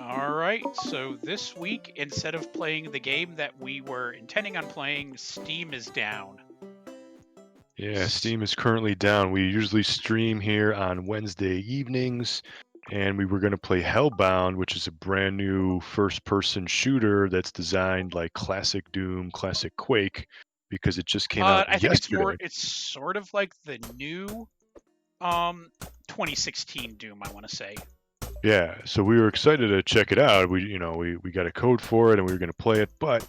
All right, so this week, instead of playing the game that we were intending on playing, Steam is down. Yeah, Steam is currently down. We usually stream here on Wednesday evenings, and we were going to play Hellbound, which is a brand new first-person shooter that's designed like classic Doom, classic Quake, because it just came out I think yesterday. it's sort of like the new 2016 Doom, I want to say. Yeah, so we were excited to check it out. We got a code for it, and we were going to play it, but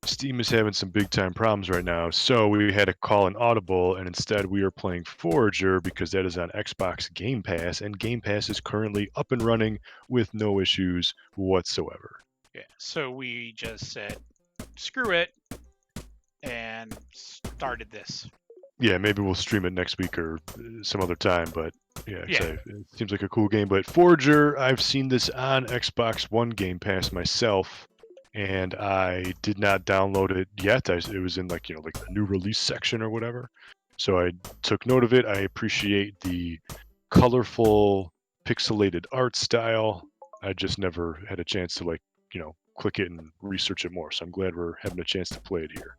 Steam is having some big time problems right now, so we had to call an audible, and instead we are playing Forager because that is on Xbox Game Pass, and Game Pass is currently up and running with no issues whatsoever. Yeah, so we just said, screw it, and started this. Yeah, maybe we'll stream it next week or some other time, but yeah, Yeah. it seems like a cool game. But Forager, I've seen this on Xbox One Game Pass myself, and I did not download it yet. It was in like the new release section or whatever. So I took note of it. I appreciate the colorful, pixelated art style. I just never had a chance to click it and research it more. So I'm glad we're having a chance to play it here.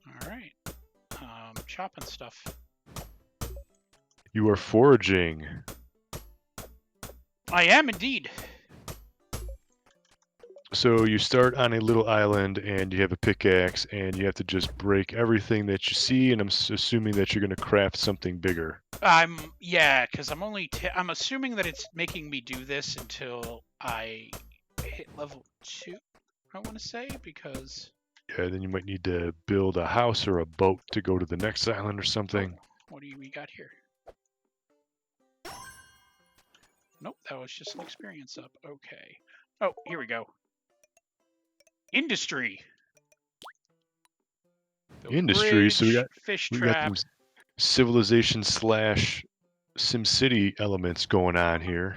All right. Chopping stuff. You are foraging. I am indeed. So you start on a little island and you have a pickaxe and you have to just break everything that you see, and I'm assuming that you're going to craft something bigger. Because I'm assuming that it's making me do this until I hit level 2, I want to say, because... Yeah, then you might need to build a house or a boat to go to the next island or something. Oh, what do we got here? Nope, that was just an experience up. Okay. Oh, here we go. Industry. Industry, so we got fish some trap. civilization / SimCity elements going on here.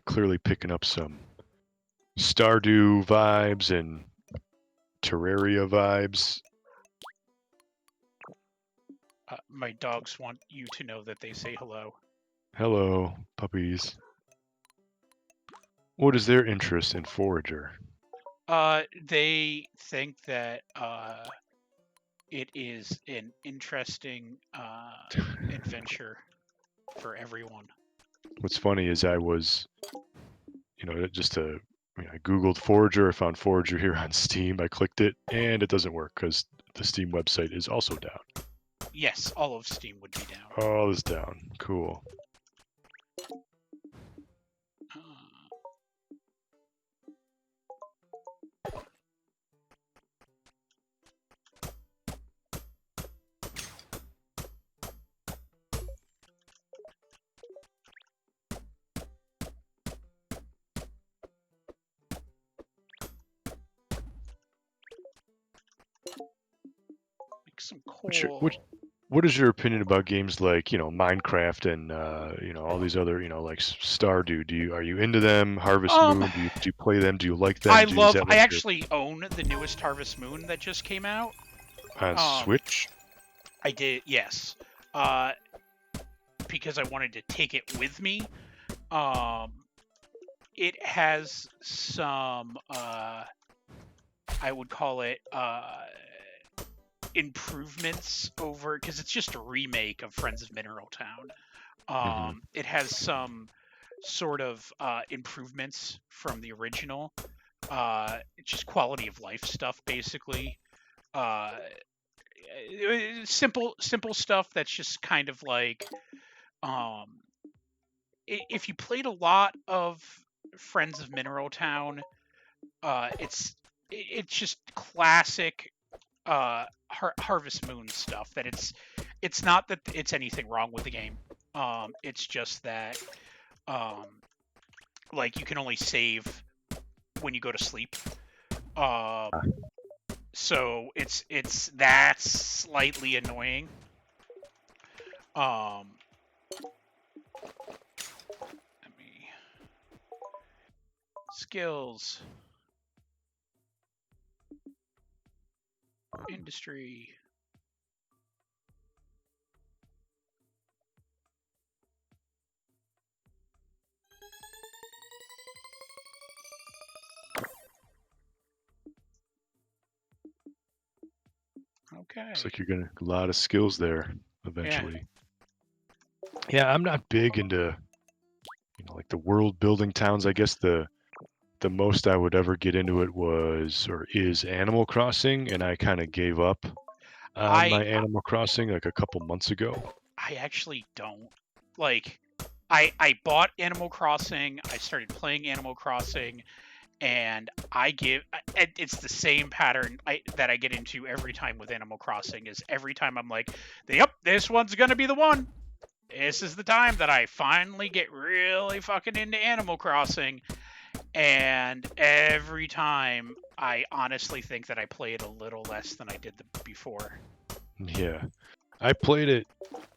Clearly picking up some Stardew vibes and Terraria vibes. My dogs want you to know that they say hello. Hello, puppies. What is their interest in Forager? They think that it is an interesting adventure for everyone. What's funny is I Googled Forager. I found Forager here on Steam. I clicked it, and it doesn't work because the Steam website is also down. Yes, all of Steam would be down. All is down. Cool. Make some coal. What is your opinion about games like Minecraft and all these other like Stardew? Are you into them? Harvest Moon? Do you play them? Do you like them? I actually own the newest Harvest Moon that just came out on Switch. I did, yes. Because I wanted to take it with me. It has some I would call it improvements over, because it's just a remake of Friends of Mineral Town. It has some sort of improvements from the original, just quality of life stuff, basically. Simple stuff that's just kind of like, if you played a lot of Friends of Mineral Town, it's just classic Harvest Moon stuff. That it's not that it's anything wrong with the game. It's just that like you can only save when you go to sleep. So that's slightly annoying. Let me skills, industry. Okay. Looks like you're gonna a lot of skills there Yeah. eventually. Yeah, I'm not big into like the world building towns. I guess the most I would ever get into it was or is Animal Crossing, and I kind of gave up on my Animal Crossing like a couple months ago. I actually don't like. I bought Animal Crossing. I started playing Animal Crossing, and it's the same pattern that I get into every time with Animal Crossing. Is every time I'm like, yep, this one's gonna be the one. This is the time that I finally get really fucking into Animal Crossing. And every time, I honestly think that I play it a little less than I did before. Yeah, I played it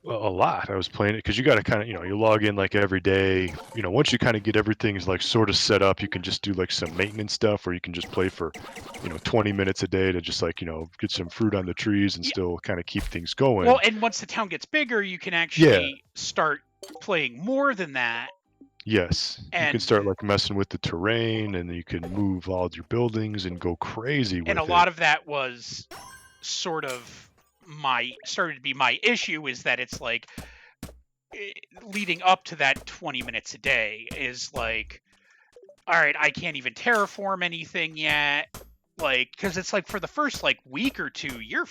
a lot. I was playing it because you got to kind of, you log in like every day. Once you kind of get everything like sort of set up, you can just do like some maintenance stuff, or you can just play for, 20 minutes a day to just like, get some fruit on the trees and Yeah. still kind of keep things going. Well, and once the town gets bigger, you can actually start playing more than that. Yes, you can And start like messing with the terrain, and you can move all your buildings and go crazy with and a it. lot of that was sort of started to be my issue, is that it's like leading up to that 20 minutes a day is like, all right, I can't even terraform anything yet, like, because it's like for the first like week or two, you're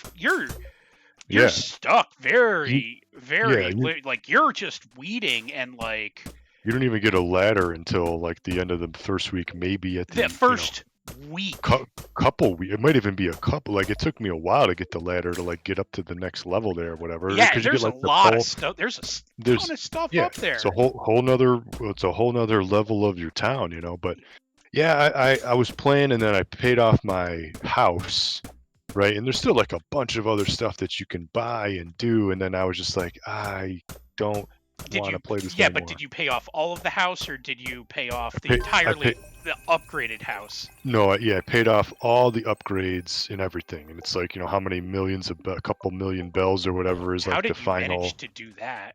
Yeah, stuck you, very like you're just weeding, and like you don't even get a ladder until like the end of the first week, maybe at the the first week. couple. It might even be a couple. Like it took me a while to get the ladder to like get up to the next level there, or whatever. Yeah, Because you get there's a like the lot of pole. stuff. There's a ton There's of stuff yeah, up there. it's a whole nother. It's a whole nother level of your town, But yeah, I was playing, and then I paid off my house, right? And there's still like a bunch of other stuff that you can buy and do. And then I was just like, I don't want to play this Yeah, but anymore. did you pay off all of the house, or did you pay off I the paid, the upgraded house? No, I paid off all the upgrades and everything, and it's like how many millions of a couple million bells or whatever is How like the did you final. manage to do that?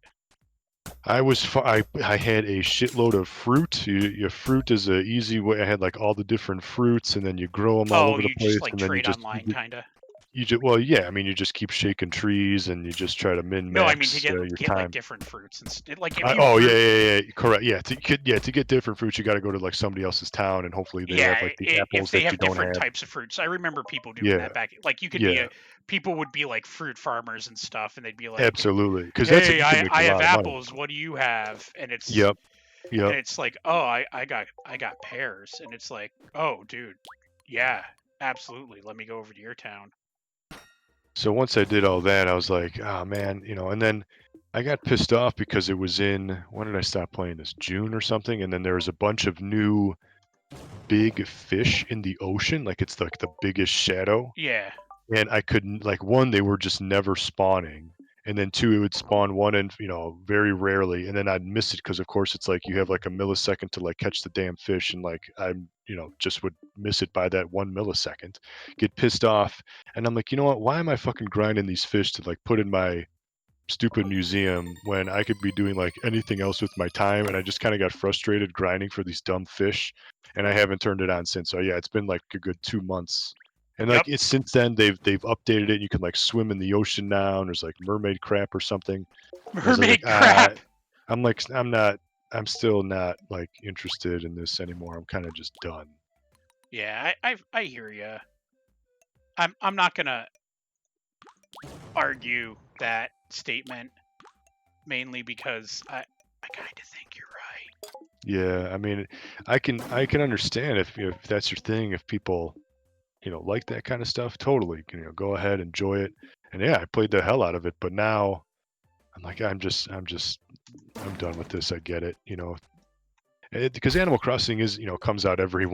I had a shitload of fruit. Your fruit is a easy way. I had like all the different fruits, and then you grow them all Oh, over the you just place, like and then trade online, kind of. you just well, yeah. I mean, you just keep shaking trees, and you just try to min No, I mean to max your get like time. different fruits, and like if you Oh grew. yeah, correct. Yeah, to get different fruits, you got to go to like somebody else's town, and hopefully they Yeah, have like the if apples they that you have don't different have. types of fruits. I remember people doing Yeah, that back. Like you could be yeah, people would be like fruit farmers and stuff, and they'd be like, absolutely. Because that's "Hey, you can make I a have lot of money. apples. What do you have?" Yep, And yep. it's like, "Oh, I got pears." And it's like, "Oh, dude, yeah, absolutely. Let me go over to your town." So once I did all that, I was like, oh man, and then I got pissed off because it was in when did I stop playing this? June or something, and then there was a bunch of new big fish in the ocean, like it's like the biggest shadow. Yeah. And I couldn't like one, they were just never spawning. And then two, it would spawn one and very rarely. And then I'd miss it because of course it's like you have like a millisecond to like catch the damn fish and like I'm just would miss it by that 1 millisecond, get pissed off. And I'm like, you know what, why am I fucking grinding these fish to like put in my stupid museum when I could be doing like anything else with my time? And I just kind of got frustrated grinding for these dumb fish, and I haven't turned it on since. So yeah, it's been like a good 2 months. And like Yep. it's since then they've updated it. You can like swim in the ocean now, and there's like mermaid crap or something. And I was like, Mermaid crap. I'm still not like interested in this anymore. I'm kind of just done. Yeah, I hear you. I'm not gonna argue that statement, mainly because I kind of think you're right. Yeah, I mean, I can understand if that's your thing, if people like that kind of stuff, totally, go ahead, enjoy it. And yeah, I played the hell out of it, but now I'm like, I'm done with this. I get it, because Animal Crossing is, comes out every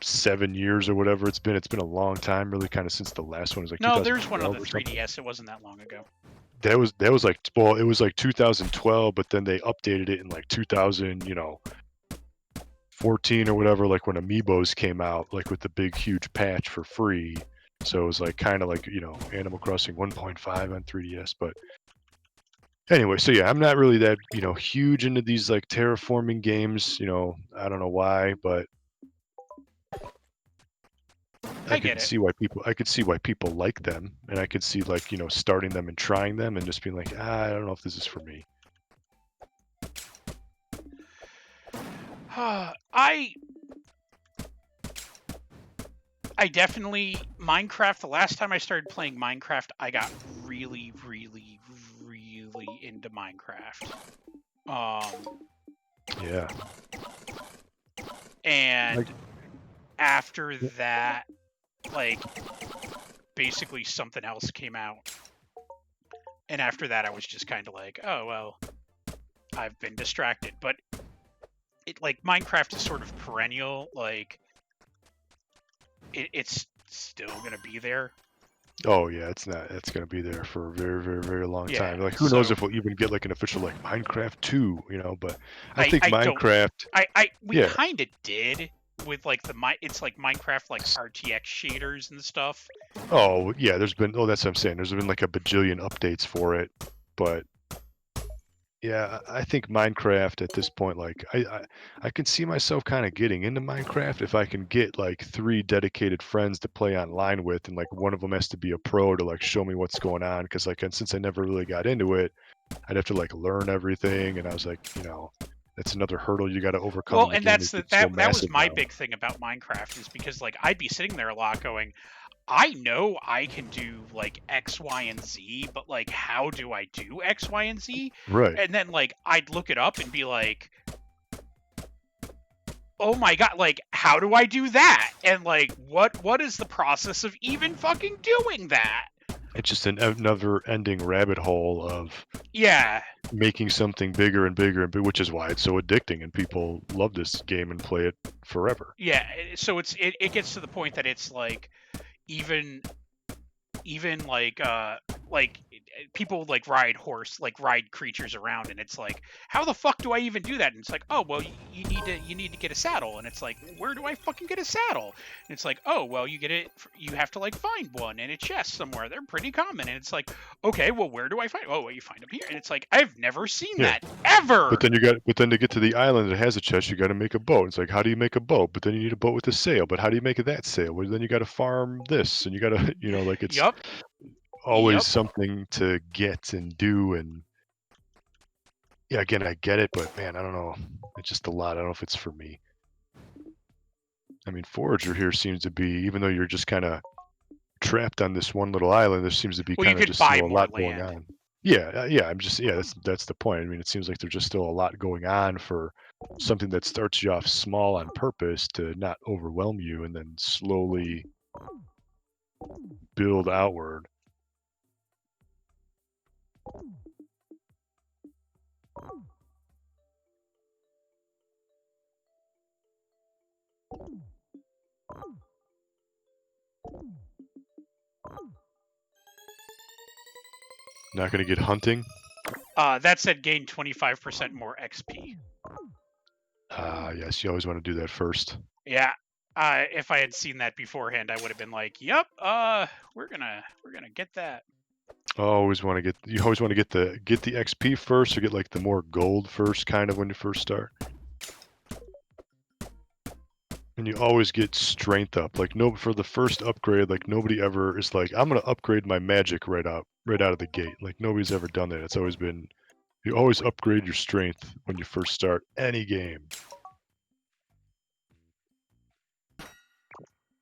7 years or whatever it's been. It's been a long time, really, kind of since the last one was like No, there's one on 2012 the or something. 3DS. It wasn't that long ago. That was like, well, it was like 2012, but then they updated it in like 2000, 14 or whatever, like when Amiibos came out, like with the big huge patch for free. So it was like kind of like Animal Crossing 1.5 on 3DS. But anyway, so yeah, I'm not really that huge into these like terraforming games. I don't know why, but I get it. I could see why people like them, and I could see like starting them and trying them and just being like, I don't know if this is for me. I definitely Minecraft. The last time I started playing Minecraft, I got really, really, really into Minecraft. Yeah. And Like, after that, like basically something else came out. And after that, I was just kind of like, oh well, I've been distracted. But it like Minecraft is sort of perennial. Like it's still gonna be there. oh yeah, it's gonna be there for a very, very, very long Yeah. time. Like who knows So if we'll even get like an official like Minecraft 2, but I think I don't. Minecraft, We yeah. kind of did with like it's like Minecraft like RTX shaders and stuff. Oh yeah, that's what I'm saying. There's been like a bajillion updates for it, but yeah, I think Minecraft at this point, like I can see myself kind of getting into Minecraft if I can get like 3 dedicated friends to play online with, and like one of them has to be a pro to like show me what's going on. Because like, and since I never really got into it, I'd have to like learn everything, and I was like, that's another hurdle you got to overcome in Well, the and game. that's It's so that was massive my now. big thing about Minecraft is because like I'd be sitting there a lot going, I know I can do like X, Y, and Z, but like how do I do X, Y, and Z? Right. And then like I'd look it up and be like, oh my god, like how do I do that? And like what is the process of even fucking doing that? It's just an never-ending rabbit hole of Yeah. making something bigger and bigger and which is why it's so addicting and people love this game and play it forever. Yeah, so it gets to the point that it's like even even like people like ride creatures around, and it's like how the fuck do I even do that? And it's like, oh well, you need to get a saddle, and it's like, where do I fucking get a saddle? And it's like, oh well, you have to like find one in a chest somewhere. They're pretty common. And it's like, okay, well, where do I find? Oh well, you find them here. And it's like, I've never seen Yeah. that ever. But then to get to the island that has a chest, you got to make a boat. It's like, how do you make a boat? But then you need a boat with a sail. But how do you make that sail? Well, then you got to farm this, and you got to, like it's Yup. always something to get and do. And yeah, again, I get it, but man, I don't know. It's just a lot. I don't know if it's for me. I mean, Forager here seems to be, even though you're just kind of trapped on this one little island, there seems to be Well, you kind of could just buy still a more lot going land. on. Yeah, yeah. Yeah. That's the point. I mean, it seems like there's just still a lot going on for something that starts you off small on purpose to not overwhelm you, and then slowly build outward. Not gonna get hunting. That said, gain 25% more XP. Yes, you always want to do that first. Yeah. If I had seen that beforehand, I would have been like, "Yep, we're gonna get that." You always want to get the XP first, or get like the more gold first, kind of when you first start. And you always get strength up. Like no, for the first upgrade, like nobody ever is like, I'm gonna upgrade my magic right out of the gate. Like nobody's ever done that. It's always been, you always upgrade your strength when you first start any game.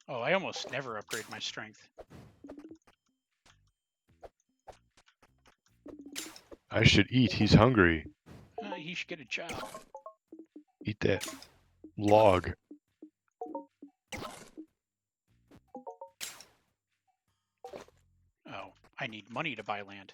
Oh, I almost never upgrade my strength. I should eat. He's hungry. He should get a job. Eat that log. Oh, I need money to buy land.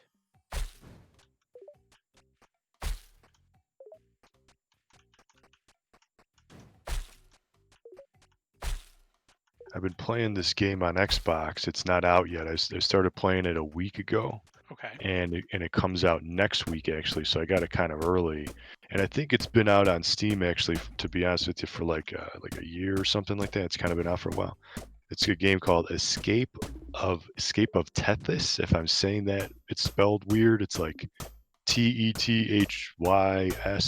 I've been playing this game on Xbox. It's not out yet. I started playing it a week ago, Okay. and it comes out next week actually. So I got it kind of early, and I think it's been out on Steam actually. To be honest with you, for like a year or something like that. It's kind of been out for a while. It's a game called Escape of Tethys. If I'm saying that it's spelled weird, it's like Tethys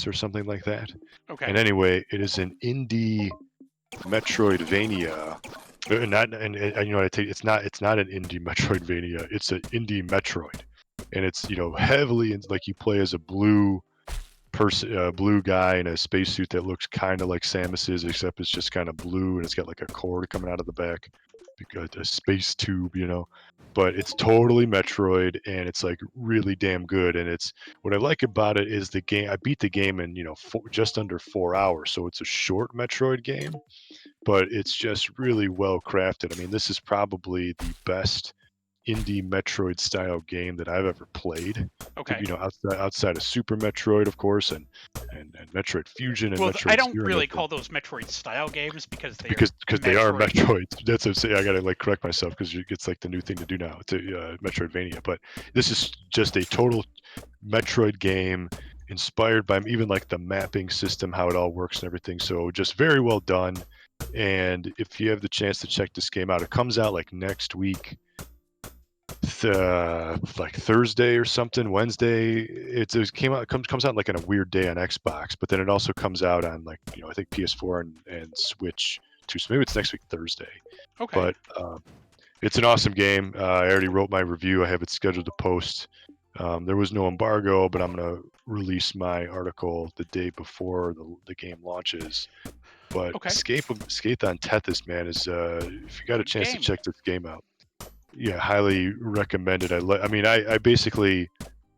or something like that. And Okay. anyway, it is an indie Metroidvania. Not and you know what I take it's not an indie Metroidvania. It's an indie Metroid, and it's heavily like you play as a blue guy in a spacesuit that looks kind of like Samus's, except it's just kind of blue and it's got like a cord coming out of the back, because a space tube. But it's totally Metroid, and it's like really damn good. And it's what I like about it is the game. I beat the game in just under 4 hours, so it's a short Metroid game, but it's just really well crafted. I mean, this is probably the best indie Metroid style game that I've ever played. Okay. Outside of Super Metroid, of course, and Metroid Fusion and Well, I Metroid don't Zero really Mission, call those Metroid style games because they are because they are Metroid. Metroids. That's what I'm saying. I gotta like correct myself because it's like the new thing to do now. It's a Metroidvania, but this is just a total Metroid game inspired by even like the mapping system, how it all works and everything. So just very well done. And if you have the chance to check this game out, it comes out like next week, like Thursday or something, Wednesday. It came out comes out like on a weird day on Xbox, but then it also comes out on like I think PS4 and Switch too. So maybe it's next week Thursday. Okay. But it's an awesome game. I already wrote my review. I have it scheduled to post. There was no embargo, but I'm gonna release my article the day before the game launches. But Okay. Escape on Tethys, man, is if you got a Good chance to game. check this game out, yeah, highly recommended. I mean, I basically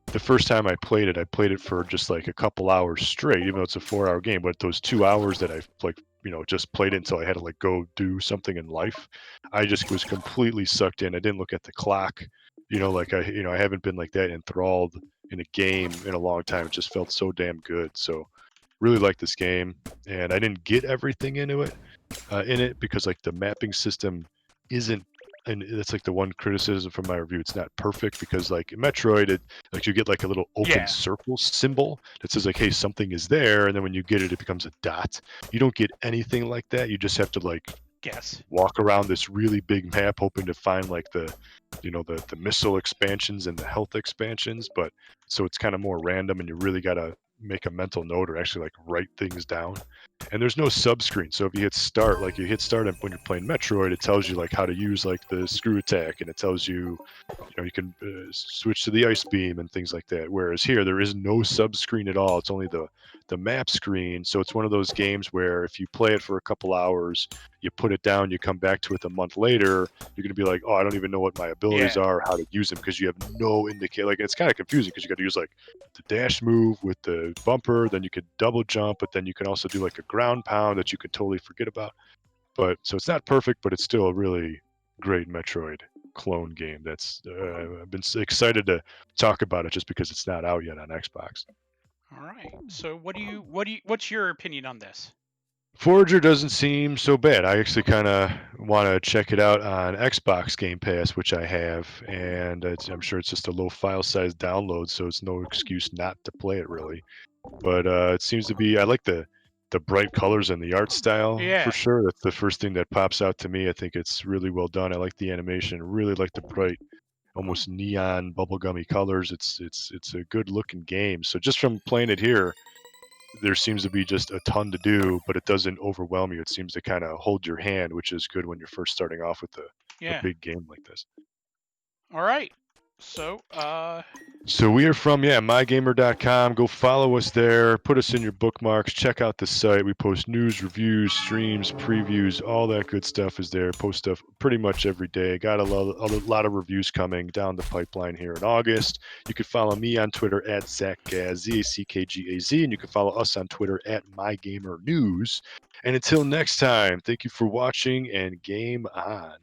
the first time I played it for just like a couple hours straight, even though it's a 4 hour game. But those 2 hours that I like, just played it until I had to like go do something in life, I just was completely sucked in. I didn't look at the clock, like I haven't been like that enthralled in a game in a long time. It just felt so damn good. So really like this game, and I didn't get everything in it because like the mapping system isn't, and that's like the one criticism from my review. It's not perfect because like in Metroid, like you get like a little open Yeah. circle symbol that says like, hey, something is there, and then when you get it, it becomes a dot. You don't get anything like that. You just have to like Guess. walk around this really big map hoping to find like the missile expansions and the health expansions. But so it's kind of more random, and you really got to make a mental note or actually like write things down. And there's no sub screen, so if you hit start, like you hit start when you're playing Metroid, it tells you like how to use like the screw attack, and it tells you you can switch to the ice beam and things like that. Whereas here there is no sub screen at all. It's only the map screen. So it's one of those games where if you play it for a couple hours, you put it down, you come back to it a month later, you're going to be like, oh, I don't even know what my abilities Yeah. are, how to use them, because you have no indicator. Like it's kind of confusing because you got to use like the dash move with the bumper, then you could double jump, but then you can also do like a ground pound that you could totally forget about. But so it's not perfect, but it's still a really great Metroid clone game. That's I've been excited to talk about it just because it's not out yet on Xbox. All right. So what's your opinion on this? Forager doesn't seem so bad. I actually kind of want to check it out on Xbox Game Pass, which I have, and I'm sure it's just a low file size download, so it's no excuse not to play it really. But it seems to be. I like the bright colors and the art style for Yeah. sure. That's the first thing that pops out to me. I think it's really well done. I like the animation. Really like the bright, almost neon bubblegummy colors. It's a good looking game. So just from playing it here, there seems to be just a ton to do, but it doesn't overwhelm you. It seems to kind of hold your hand, which is good when you're first starting off with a Yeah. big game like this. All right. So So we are from mygamer.com. Go follow us there. Put us in your bookmarks. Check out the site. We post news, reviews, streams, previews, all that good stuff is there. Post stuff pretty much every day. Got a lot of reviews coming down the pipeline here in August. You can follow me on Twitter at ZackGaz, ZACKGAZ, and you can follow us on Twitter at MyGamerNews. And until next time, thank you for watching and game on.